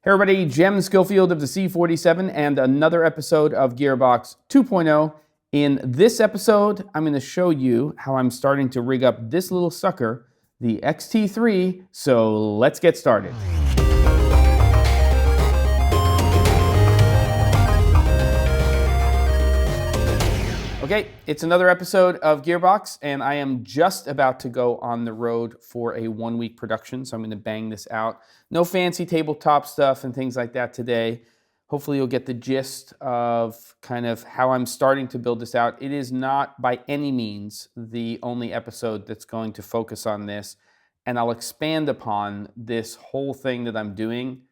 Hey everybody, Jem Schofield of the C47 and another episode of Gearbox 2.0. In this episode, I'm going to show you how I'm starting to rig up this little sucker, the X-T3, so let's get started. Okay, it's another episode of Gearbox, and I am just about to go on the road for a one-week production, so I'm going to bang this out. No fancy tabletop stuff and things like that today. Hopefully you'll get the gist of kind of how I'm starting to build this out. It is not by any means the only episode that's going to focus on this, and I'll expand upon this whole thing that I'm doing.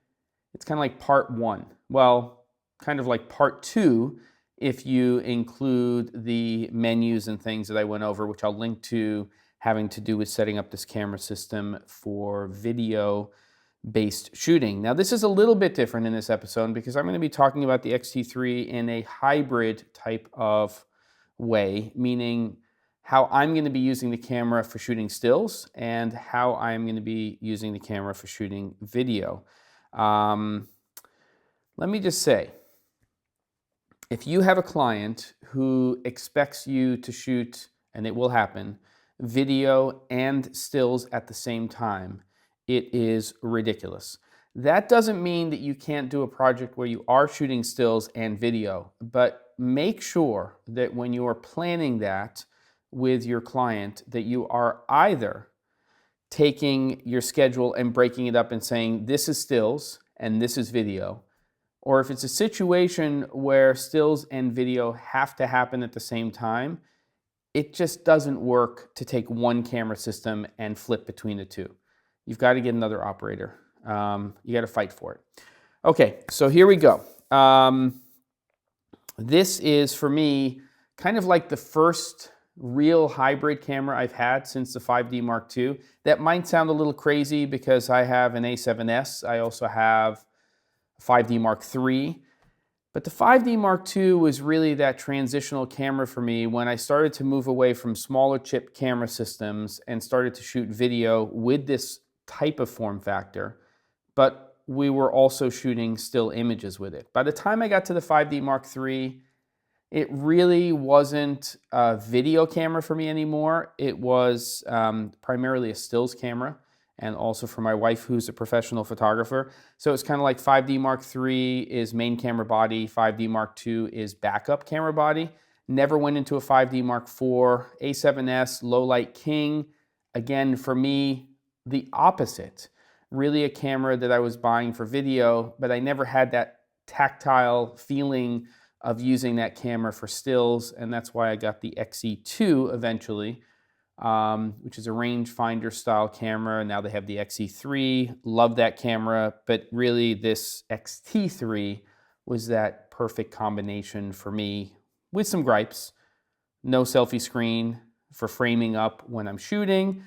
It's kind of like part one. Well, kind of like part two, if you include the menus and things that I went over, which I'll link to, having to do with setting up this camera system for video-based shooting. Now, this is a little bit different in this episode because I'm going to be talking about the X-T3 in a hybrid type of way, meaning how I'm going to be using the camera for shooting stills and how I'm going to be using the camera for shooting video. Let me just say, if you have a client who expects you to shoot, and it will happen, video and stills at the same time, it is ridiculous. That doesn't mean that you can't do a project where you are shooting stills and video, but make sure that when you are planning that with your client, that you are either taking your schedule and breaking it up and saying, this is stills and this is video, or if it's a situation where stills and video have to happen at the same time, it just doesn't work to take one camera system and flip between the two. You've got to get another operator. You got to fight for it. Okay, so here we go. This is, for me, kind of like the first real hybrid camera I've had since the 5D Mark II. That might sound a little crazy because I have an A7S. I also have 5D Mark III, but the 5D Mark II was really that transitional camera for me when I started to move away from smaller chip camera systems and started to shoot video with this type of form factor, but we were also shooting still images with it. By the time I got to the 5D Mark III, it really wasn't a video camera for me anymore. It was primarily a stills camera, and also for my wife, who's a professional photographer. So it's kind of like 5D Mark III is main camera body, 5D Mark II is backup camera body. Never went into a 5D Mark IV, A7S, low light king. Again, for me, the opposite. Really a camera that I was buying for video, but I never had that tactile feeling of using that camera for stills, and that's why I got the XE2 eventually. Which is a rangefinder style camera. Now they have the XE3, love that camera, but really this X-T3 was that perfect combination for me with some gripes. No selfie screen for framing up when I'm shooting.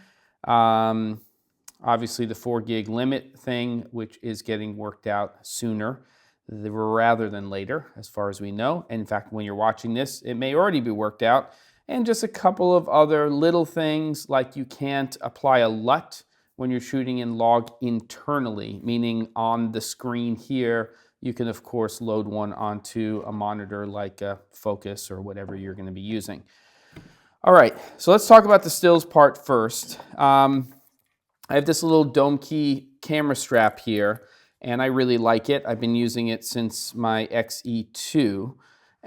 Obviously the 4 gig limit thing, which is getting worked out sooner rather than later, as far as we know. And in fact, when you're watching this, it may already be worked out. And just a couple of other little things, like you can't apply a LUT when you're shooting in log internally, meaning on the screen here, you can of course load one onto a monitor like a Focus or whatever you're going to be using. All right, so let's talk about the stills part first. I have this little DOMKE camera strap here, and I really like it. I've been using it since my XE2.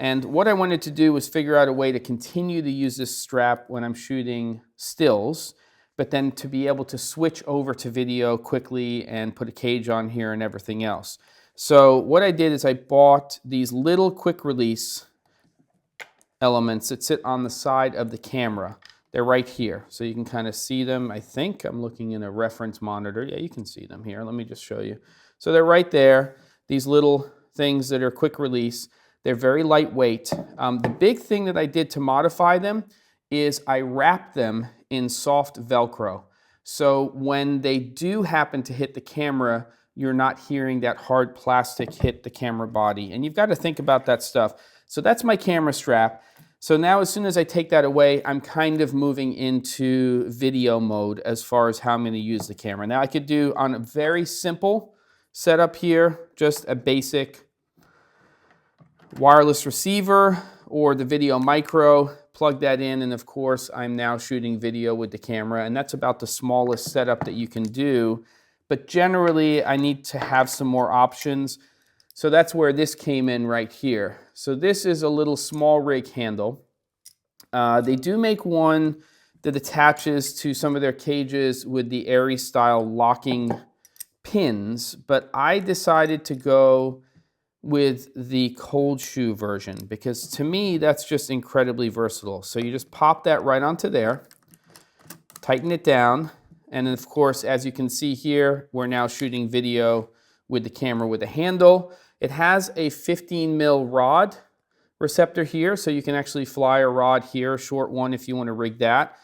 And what I wanted to do was figure out a way to continue to use this strap when I'm shooting stills, but then to be able to switch over to video quickly and put a cage on here and everything else. So what I did is I bought these little quick release elements that sit on the side of the camera. They're right here, so you can kind of see them. I think I'm looking in a reference monitor. Yeah, you can see them here. Let me just show you. So they're right there, these little things that are quick release. They're very lightweight. The big thing that I did to modify them is I wrapped them in soft Velcro. So when they do happen to hit the camera, you're not hearing that hard plastic hit the camera body. And you've got to think about that stuff. So that's my camera strap. So now as soon as I take that away, I'm kind of moving into video mode as far as how I'm going to use the camera. Now I could do on a very simple setup here, just a basic wireless receiver or the VideoMicro, plug that in, and of course I'm now shooting video with the camera, and that's about the smallest setup that you can do. But generally I need to have some more options. So that's where this came in right here. So this is a little SmallRig handle. They do make one that attaches to some of their cages with the Airy style locking pins, but I decided to go with the cold shoe version because to me that's just incredibly versatile. So you just pop that right onto there, tighten it down, and then of course as you can see here we're now shooting video with the camera with a handle. It has a 15 mil rod receptor here, so you can actually fly a rod here, a short one if you want to rig that.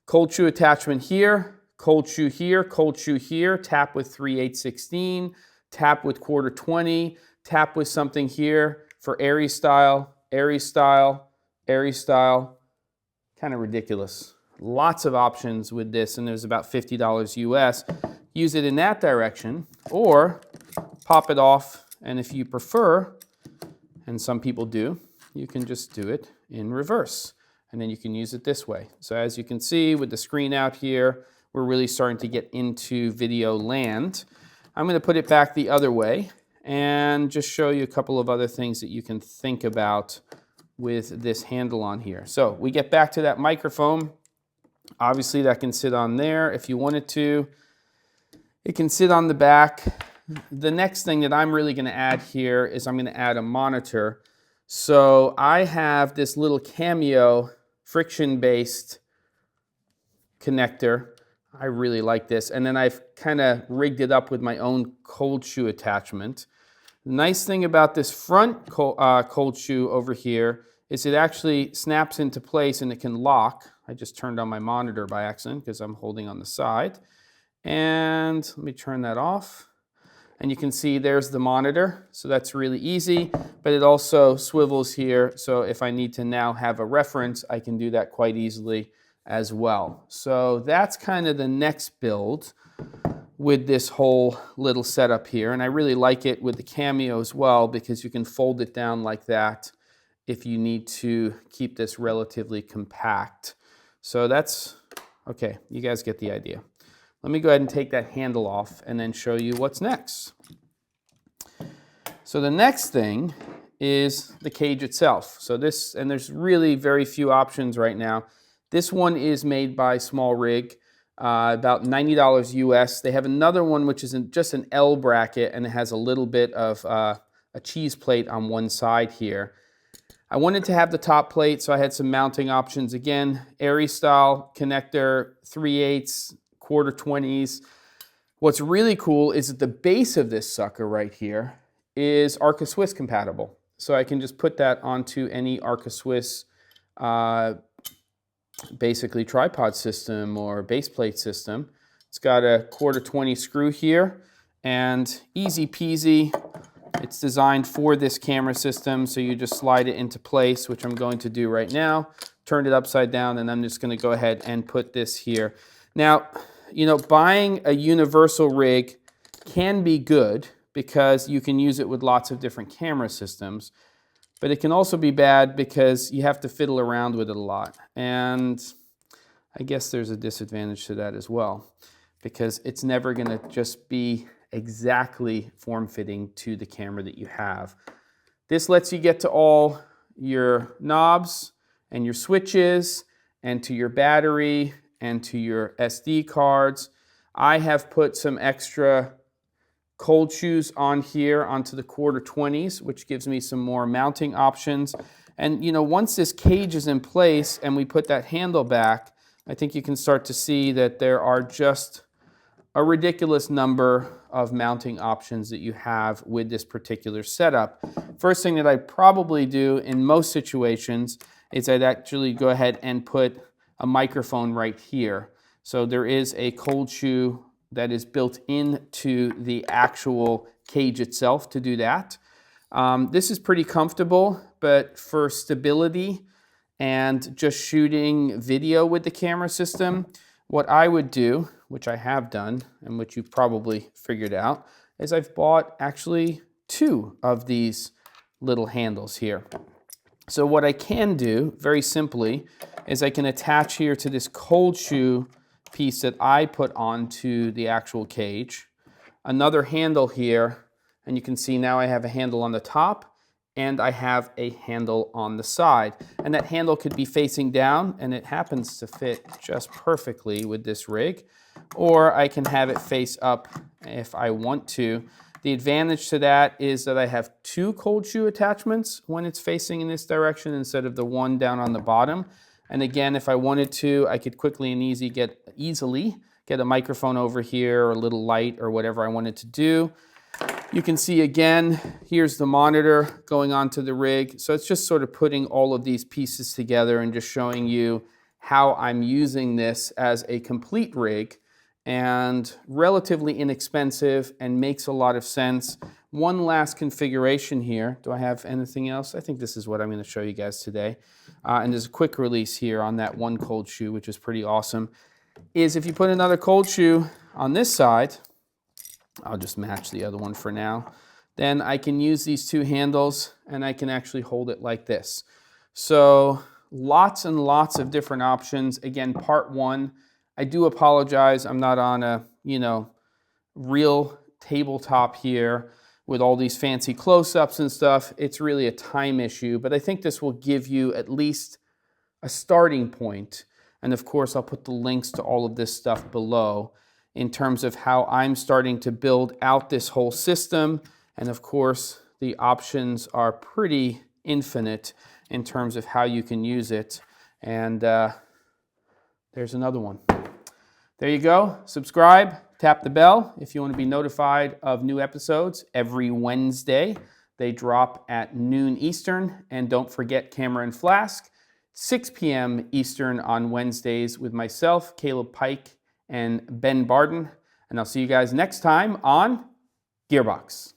Cold shoe attachment here, cold shoe here, cold shoe here, tap with 3/8/16, tap with 1/4-20, tap with something here for airy style, airy style, airy style. Kind of ridiculous. Lots of options with this, and there's about $50 US. Use it in that direction, or pop it off, and if you prefer, and some people do, you can just do it in reverse, and then you can use it this way. So as you can see with the screen out here, we're really starting to get into video land. I'm going to put it back the other way and just show you a couple of other things that you can think about with this handle on here. So we get back to that microphone. Obviously that can sit on there if you wanted to. It can sit on the back. The next thing that I'm really going to add here is I'm going to add a monitor. So I have this little Cameo friction-based connector. I really like this. And then I've kind of rigged it up with my own cold shoe attachment. The nice thing about this front cold shoe over here is it actually snaps into place and it can lock. I just turned on my monitor by accident because I'm holding on the side. And let me turn that off. And you can see there's the monitor. So that's really easy, but it also swivels here. So if I need to now have a reference, I can do that quite easily as well. So that's kind of the next build with this whole little setup here. And I really like it with the Cameo as well because you can fold it down like that if you need to keep this relatively compact. So that's, okay, you guys get the idea. Let me go ahead and take that handle off and then show you what's next. So the next thing is the cage itself. So this, and there's really very few options right now. This one is made by SmallRig, about $90 US. They have another one which is just an L bracket and it has a little bit of a cheese plate on one side here. I wanted to have the top plate, so I had some mounting options. Again, Airy style connector, 3/8, 1/4-20s. What's really cool is that the base of this sucker right here is Arca Swiss compatible. So I can just put that onto any Arca Swiss basically tripod system or base plate system. It's got a 1/4-20 screw here and easy peasy. It's designed for this camera system, so you just slide it into place, which I'm going to do right now. Turn it upside down, and I'm just going to go ahead and put this here. Now, you know, buying a universal rig can be good because you can use it with lots of different camera systems, but it can also be bad because you have to fiddle around with it a lot. And I guess there's a disadvantage to that as well, because it's never going to just be exactly form-fitting to the camera that you have. This lets you get to all your knobs and your switches and to your battery and to your SD cards. I have put some extra cold shoes on here onto the 1/4-20s, which gives me some more mounting options. And you know, once this cage is in place and we put that handle back, I think you can start to see that there are just a ridiculous number of mounting options that you have with this particular setup. First thing that I'd probably do in most situations is I'd actually go ahead and put a microphone right here. So there is a cold shoe that is built into the actual cage itself to do that. This is pretty comfortable, but for stability and just shooting video with the camera system, what I would do, which I have done and which you've probably figured out, is I've bought actually 2 of these little handles here. So what I can do, very simply, is I can attach here to this cold shoe piece that I put onto the actual cage, another handle here, and you can see now I have a handle on the top and I have a handle on the side. And that handle could be facing down, and it happens to fit just perfectly with this rig, or I can have it face up if I want to. The advantage to that is that I have 2 cold shoe attachments when it's facing in this direction instead of the one down on the bottom. And again, if I wanted to, I could quickly and easily get a microphone over here or a little light or whatever I wanted to do. You can see again, here's the monitor going onto the rig. So it's just sort of putting all of these pieces together and just showing you how I'm using this as a complete rig, and relatively inexpensive and makes a lot of sense. One last configuration here. Do I have anything else? I think this is what I'm going to show you guys today. And there's a quick release here on that one cold shoe, which is pretty awesome, is if you put another cold shoe on this side, I'll just match the other one for now, then I can use these 2 handles and I can actually hold it like this. So lots and lots of different options. Again, part 1. I do apologize, I'm not on a, real tabletop here with all these fancy close-ups and stuff. It's really a time issue, but I think this will give you at least a starting point. And of course, I'll put the links to all of this stuff below in terms of how I'm starting to build out this whole system. And of course, the options are pretty infinite in terms of how you can use it. And there's another one. There you go. Subscribe, tap the bell if you want to be notified of new episodes every Wednesday. They drop at noon Eastern. And don't forget Camera and Flask, 6 p.m. Eastern on Wednesdays with myself, Caleb Pike, and Ben Barden. And I'll see you guys next time on Gearbox.